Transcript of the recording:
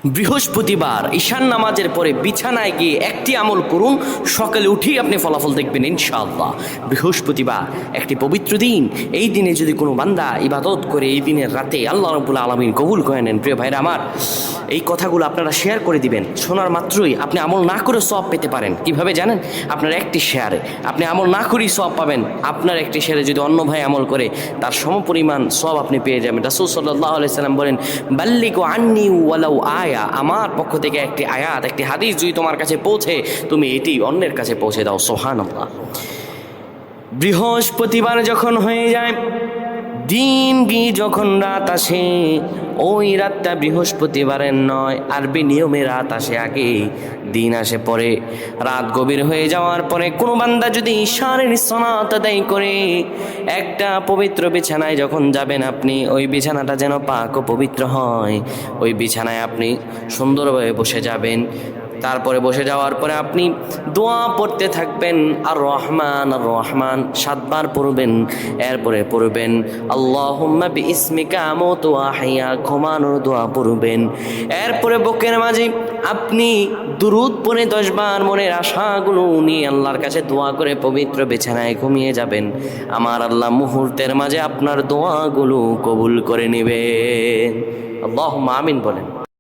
বৃহস্পতিবার ঈশান নামাজের পরে বিছানায় গিয়ে একটি আমল করুন, সকালে উঠেই আপনি ফলাফল দেখবেন ইনশাআল্লাহ। বৃহস্পতিবার একটি পবিত্র দিন, এই দিনে যদি কোনো বান্দা ইবাদত করে এই দিনের রাতে আল্লাহ রাব্বুল আলামিন কবুল করে নেন। প্রিয় ভাইরা আমার, এই কথাগুলো আপনারা শেয়ার করে দিবেন। শোনার মাত্রই আপনি আমল না করে সওয়াব পেতে পারেন। কিভাবে জানেন? আপনার একটি শেয়ারে আপনি আমল না করেই সওয়াব পাবেন। আপনার একটি শেয়ারে যদি অন্য ভাই আমল করে তার সমপরিমাণ সওয়াব আপনি পেয়ে যাবেন। রাসূল সাল্লাল্লাহু আলাইহি সাল্লাম বলেন, বাল্লিগু আন্নী ওয়ালাউ আয়া, আমার পক্ষ থেকে একটি আয়াত, একটি হাদিস যদি তোমার কাছে পৌঁছে, তুমি এটি অন্যের কাছে পৌঁছে দাও। সুবহানাল্লাহ। বৃহস্পতিবার যখন হয়ে যায়, দিন গিয়ে যখন রাত আসে, ওই রাতটা বৃহস্পতিবারের নয়, আরবি নিয়মে রাত আসে আগে, দিন আসে পরে। রাত গভীর হয়ে যাওয়ার পরে কোনো বান্দা যদি ঈশানের সালাত আদায় করে একটা পবিত্র বিছানায় যখন যাবেন আপনি, ওই বিছানাটা যেন পাক ও পবিত্র হয়। ওই বিছানায় আপনি সুন্দরভাবে বসে যাবেন। তারপরে বসে যাওয়ার পরে আপনি দোয়া পড়তে থাকবেন, আর রহমান আর রহমান 7 বার পড়বেন। এরপরে পড়বেন আল্লাহুম্মা বিইসমিকা আমুতু ওয়া আহইয়া, ঘুমানোর দোয়া পড়বেন। এরপরে বুকের মাঝে আপনি দুরূদ পড়ে 10 বার মনের আশাগুলো নিয়ে আল্লাহর কাছে দোয়া করে পবিত্র বিছানায় ঘুমিয়ে যাবেন। আমার আল্লাহ মুহূর্তের মাঝে আপনার দোয়াগুলো কবুল করে নেবেন। আল্লাহুম্মা আমিন বলেন।